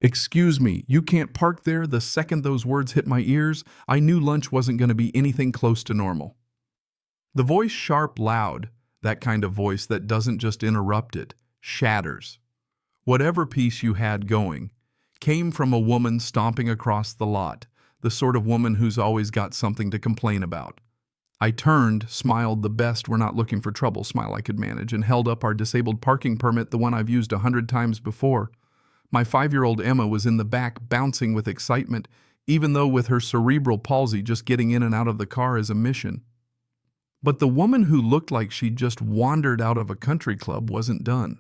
"Excuse me, you can't park there." The second those words hit my ears, I knew lunch wasn't going to be anything close to normal. The voice sharp, loud, that kind of voice that doesn't just interrupt it, shatters. Whatever piece you had going came from a woman stomping across the lot, the sort of woman who's always got something to complain about. I turned, smiled the best we're not looking for trouble smile I could manage, and held up our disabled parking permit, the one I've used 100 times before. My 5-year-old Emma was in the back, bouncing with excitement, even though with her cerebral palsy just getting in and out of the car is a mission. But the woman who looked like she'd just wandered out of a country club wasn't done.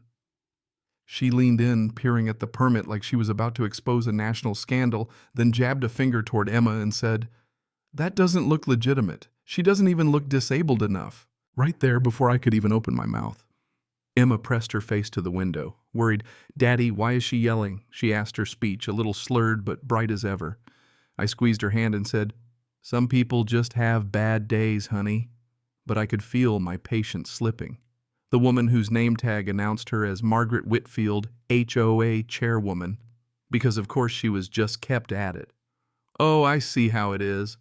She leaned in, peering at the permit like she was about to expose a national scandal, then jabbed a finger toward Emma and said, "That doesn't look legitimate. She doesn't even look disabled enough." Right there, before I could even open my mouth. Emma pressed her face to the window, worried. "Daddy, why is she yelling?" she asked, her speech a little slurred but bright as ever. I squeezed her hand and said, "Some people just have bad days, honey." But I could feel my patience slipping. The woman whose name tag announced her as Margaret Whitfield, HOA chairwoman, because of course she was just kept at it. "Oh, I see how it is.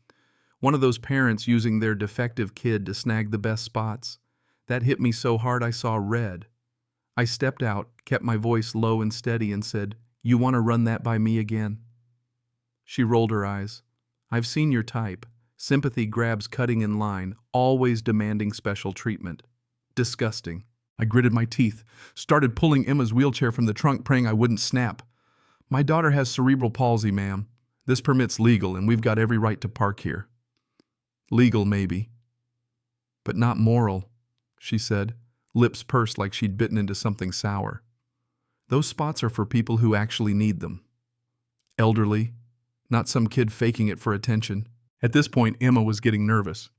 One of those parents using their defective kid to snag the best spots." That hit me so hard I saw red. I stepped out, kept my voice low and steady, and said, "You want to run that by me again?" She rolled her eyes. "I've seen your type. Sympathy grabs cutting in line, always demanding special treatment. Disgusting." I gritted my teeth, started pulling Emma's wheelchair from the trunk, praying I wouldn't snap. "My daughter has cerebral palsy, ma'am. This permit's legal, and we've got every right to park here." "Legal, maybe, but not moral," she said, lips pursed like she'd bitten into something sour. "Those spots are for people who actually need them. Elderly, not some kid faking it for attention." At this point, Emma was getting nervous.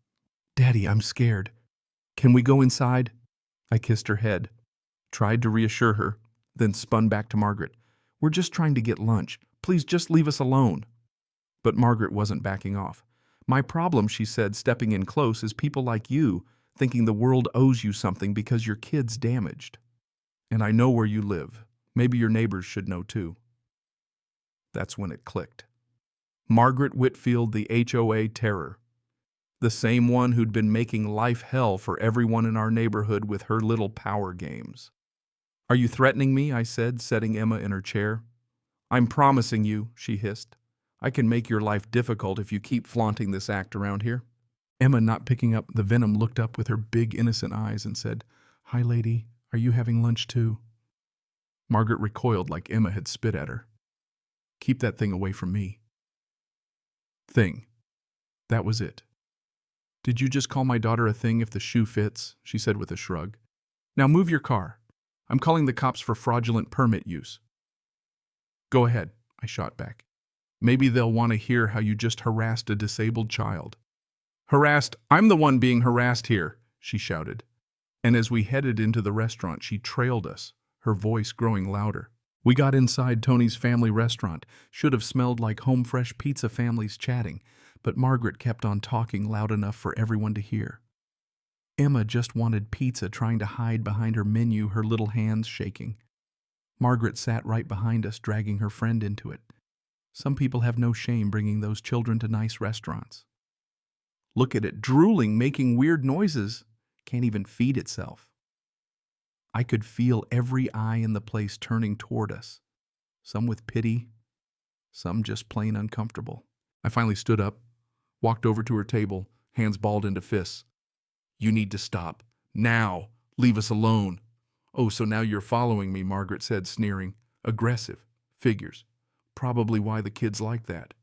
"Daddy, I'm scared. Can we go inside?" I kissed her head, tried to reassure her, then spun back to Margaret. "We're just trying to get lunch. Please just leave us alone." But Margaret wasn't backing off. "My problem," she said, stepping in close, "is people like you thinking the world owes you something because your kid's damaged. And I know where you live. Maybe your neighbors should know too." That's when it clicked. Margaret Whitfield, the HOA terror. The same one who'd been making life hell for everyone in our neighborhood with her little power games. "Are you threatening me?" I said, setting Emma in her chair. "I'm promising you," she hissed. "I can make your life difficult if you keep flaunting this act around here." Emma, not picking up the venom, looked up with her big innocent eyes and said, "Hi, lady. Are you having lunch too?" Margaret recoiled like Emma had spit at her. "Keep that thing away from me." Thing. That was it. "Did you just call my daughter a thing if the shoe fits?" she said with a shrug. "Now move your car. I'm calling the cops for fraudulent permit use." "Go ahead," I shot back. "Maybe they'll want to hear how you just harassed a disabled child." "Harassed? I'm the one being harassed here," she shouted. And as we headed into the restaurant, she trailed us, her voice growing louder. We got inside Tony's family restaurant. Should have smelled like home fresh pizza families chatting, but Margaret kept on talking loud enough for everyone to hear. Emma just wanted pizza, trying to hide behind her menu, her little hands shaking. Margaret sat right behind us, dragging her friend into it. Some people have no shame bringing those children to nice restaurants. Look at it, drooling, making weird noises. Can't even feed itself. I could feel every eye in the place turning toward us, some with pity, some just plain uncomfortable. I finally stood up, walked over to her table, hands balled into fists. "You need to stop. Now. Leave us alone." "Oh, so now you're following me," Margaret said, sneering. "Aggressive. Figures. Probably why the kids like that."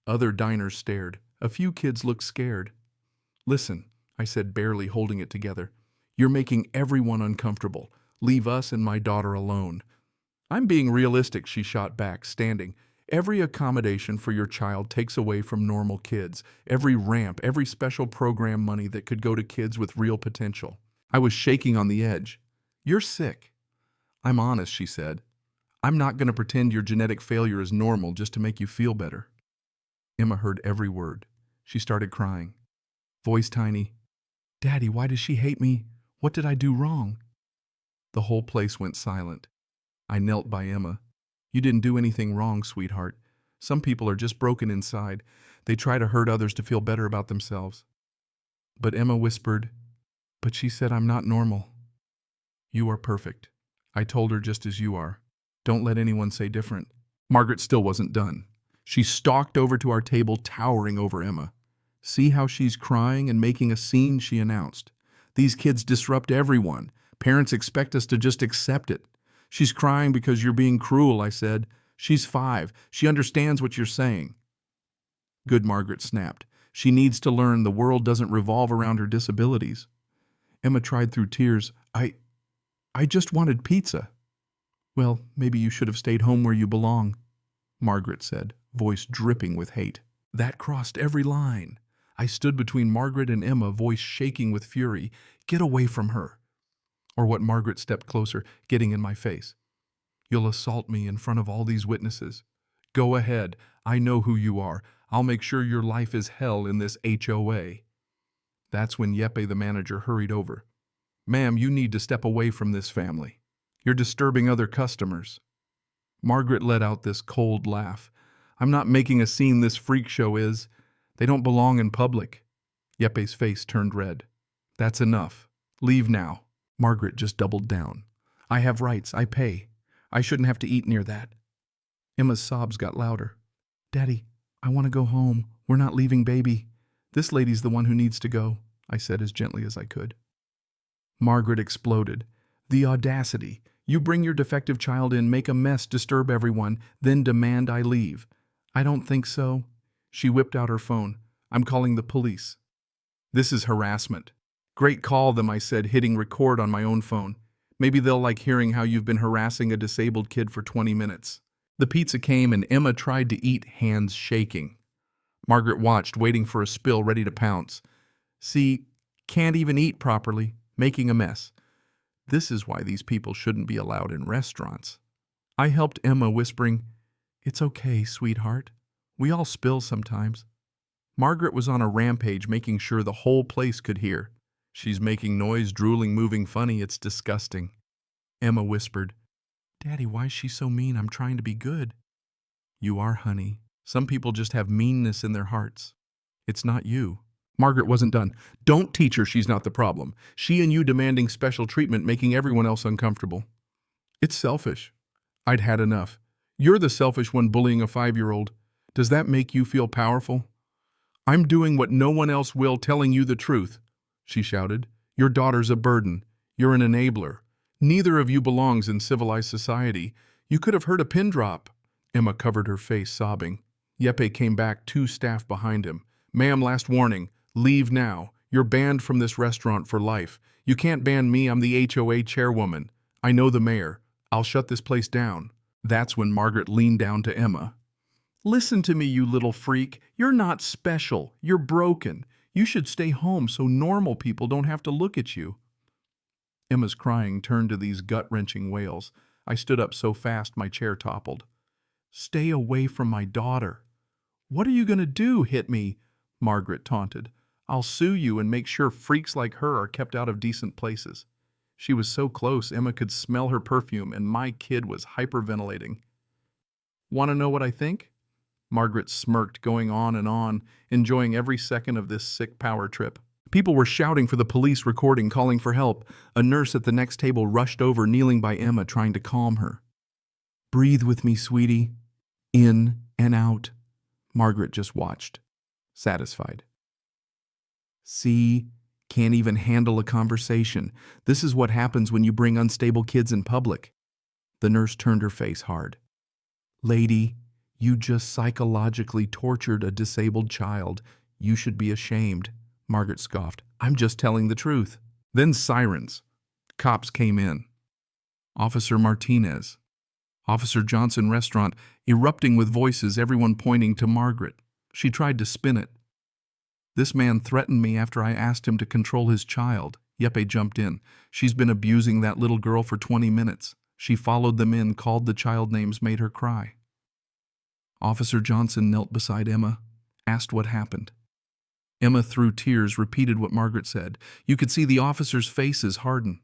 Other diners stared. A few kids looked scared. "Listen," I said, barely holding it together. "You're making everyone uncomfortable. Leave us and my daughter alone." "I'm being realistic," she shot back, standing. "Every accommodation for your child takes away from normal kids. Every ramp, every special program money that could go to kids with real potential." I was shaking on the edge. "You're sick." "I'm honest," she said. "I'm not going to pretend your genetic failure is normal just to make you feel better." Emma heard every word. She started crying. Voice tiny. "Daddy, why does she hate me? What did I do wrong?" The whole place went silent. I knelt by Emma, You didn't do anything wrong, sweetheart. Some people are just broken inside. They try to hurt others to feel better about themselves. But Emma whispered, "But she said I'm not normal." "You are perfect. I told her just as you are. Don't let anyone say different." Margaret still wasn't done. She stalked over to our table, towering over Emma. "See how she's crying and making a scene," she announced. "These kids disrupt everyone. Parents expect us to just accept it." "She's crying because you're being cruel," I said. "She's 5. She understands what you're saying." "Good," Margaret snapped. "She needs to learn the world doesn't revolve around her disabilities." Emma tried through tears. I just wanted pizza." "Well, maybe you should have stayed home where you belong," Margaret said, voice dripping with hate. That crossed every line. I stood between Margaret and Emma, voice shaking with fury. "Get away from her." Or what Margaret stepped closer, getting in my face. "You'll assault me in front of all these witnesses." "Go ahead. I know who you are. I'll make sure your life is hell in this HOA. That's when Yeppe, the manager, hurried over. "Ma'am, you need to step away from this family. You're disturbing other customers." Margaret let out this cold laugh. "I'm not making a scene, this freak show is. They don't belong in public." Yeppe's face turned red. "That's enough. Leave now." Margaret just doubled down. "I have rights. I pay. I shouldn't have to eat near that." Emma's sobs got louder. "Daddy, I want to go home. We're not leaving baby. This lady's the one who needs to go," I said as gently as I could. Margaret exploded. "The audacity. You bring your defective child in, make a mess, disturb everyone, then demand I leave. I don't think so." She whipped out her phone. "I'm calling the police." "This is harassment." "Great, call them," I said, hitting record on my own phone. "Maybe they'll like hearing how you've been harassing a disabled kid for 20 minutes. The pizza came and Emma tried to eat, hands shaking. Margaret watched, waiting for a spill, ready to pounce. "See, can't even eat properly, making a mess. This is why these people shouldn't be allowed in restaurants." I helped Emma, whispering, "It's okay, sweetheart. We all spill sometimes." Margaret was on a rampage, making sure the whole place could hear. "She's making noise, drooling, moving funny. It's disgusting." Emma whispered, "Daddy, why is she so mean? I'm trying to be good." "You are, honey. Some people just have meanness in their hearts. It's not you." Margaret wasn't done. "Don't teach her she's not the problem. She and you demanding special treatment, making everyone else uncomfortable. It's selfish." I'd had enough. "You're the selfish one bullying a 5-year-old. Does that make you feel powerful?" "I'm doing what no one else will, telling you the truth," she shouted. "Your daughter's a burden. You're an enabler. Neither of you belongs in civilized society. You could have heard a pin drop." Emma covered her face, sobbing. Yeppe came back, 2 staff behind him. "Ma'am, last warning. Leave now. You're banned from this restaurant for life. You can't ban me. I'm the HOA chairwoman. I know the mayor. I'll shut this place down." That's when Margaret leaned down to Emma. "Listen to me, you little freak. You're not special. You're broken. You should stay home so normal people don't have to look at you." Emma's crying turned to these gut-wrenching wails. I stood up so fast my chair toppled. "Stay away from my daughter." "What are you going to do, hit me?" Margaret taunted. "I'll sue you and make sure freaks like her are kept out of decent places." She was so close Emma could smell her perfume, and my kid was hyperventilating. "Want to know what I think?" Margaret smirked, going on, enjoying every second of this sick power trip. People were shouting for the police, recording, calling for help. A nurse at the next table rushed over, kneeling by Emma, trying to calm her. "Breathe with me, sweetie. In and out." Margaret just watched, satisfied. "See, can't even handle a conversation. This is what happens when you bring unstable kids in public." The nurse turned her face hard. "Lady, you just psychologically tortured a disabled child. You should be ashamed." Margaret scoffed. "I'm just telling the truth." Then sirens. Cops came in. Officer Martinez. Officer Johnson restaurant, erupting with voices, everyone pointing to Margaret. She tried to spin it. "This man threatened me after I asked him to control his child." Yeppe jumped in. "She's been abusing that little girl for 20 minutes. She followed them in, called the child names, made her cry." Officer Johnson knelt beside Emma, asked what happened. Emma, through tears, repeated what Margaret said. You could see the officers' faces harden.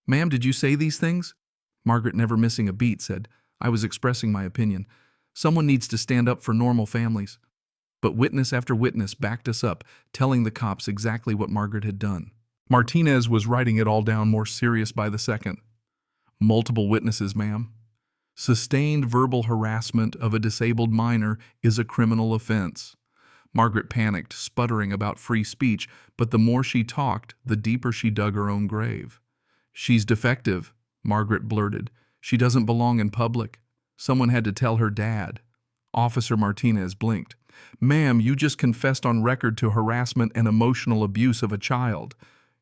"Ma'am, did you say these things?" Margaret, never missing a beat, said, I was expressing my opinion. Someone needs to stand up for normal families. But witness after witness backed us up, telling the cops exactly what Margaret had done. Martinez was writing it all down, more serious by the second. Multiple witnesses, ma'am. Sustained verbal harassment of a disabled minor is a criminal offense. Margaret panicked, sputtering about free speech, but the more she talked, the deeper she dug her own grave. She's defective, Margaret blurted. She doesn't belong in public. Someone had to tell her dad. Officer Martinez blinked. Ma'am, you just confessed on record to harassment and emotional abuse of a child.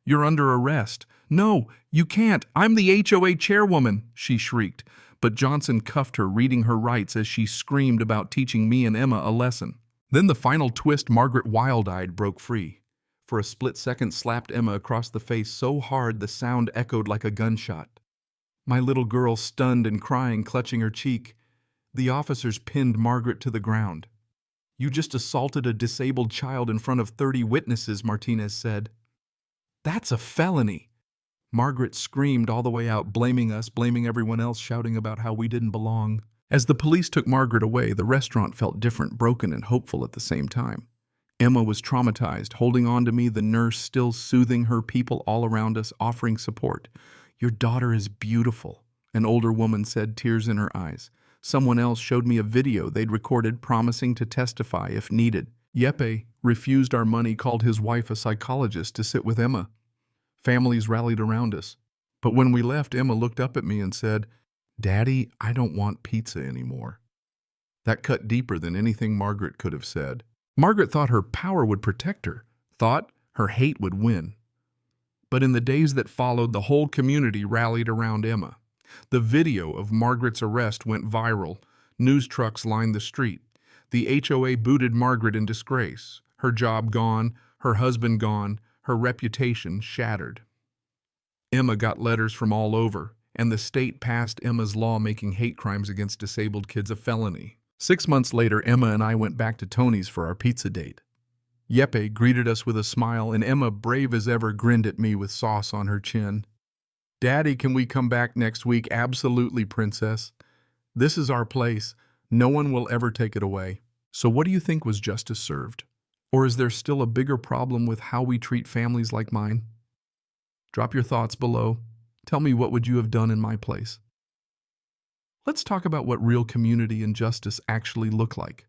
You're under arrest. No, you can't. I'm the HOA chairwoman, she shrieked. But Johnson cuffed her, reading her rights as she screamed about teaching me and Emma a lesson. Then the final twist, Margaret, wild-eyed, broke free. For a split second, slapped Emma across the face so hard the sound echoed like a gunshot. My little girl, stunned and crying, clutching her cheek. The officers pinned Margaret to the ground. You just assaulted a disabled child in front of 30 witnesses, Martinez said. That's a felony. Margaret screamed all the way out, blaming us, blaming everyone else, shouting about how we didn't belong. As the police took Margaret away, the restaurant felt different, broken and hopeful at the same time. Emma was traumatized, holding on to me, the nurse still soothing her, people all around us offering support. Your daughter is beautiful, an older woman said, tears in her eyes. Someone else showed me a video they'd recorded, promising to testify if needed. Yeppe refused our money, called his wife a psychologist to sit with Emma. Families rallied around us. But when we left, Emma looked up at me and said, Daddy, I don't want pizza anymore. That cut deeper than anything Margaret could have said. Margaret thought her power would protect her, thought her hate would win. But in the days that followed, the whole community rallied around Emma. The video of Margaret's arrest went viral. News trucks lined the street. The HOA booted Margaret in disgrace. Her job gone, her husband gone, her reputation shattered. Emma got letters from all over, and the state passed Emma's law making hate crimes against disabled kids a felony. 6 months later, Emma and I went back to Tony's for our pizza date. Yeppe greeted us with a smile, and Emma, brave as ever, grinned at me with sauce on her chin. Daddy, can we come back next week? Absolutely, princess. This is our place. No one will ever take it away. So what do you think was justice served? Or is there still a bigger problem with how we treat families like mine? Drop your thoughts below. Tell me, what would you have done in my place? Let's talk about what real community and justice actually look like.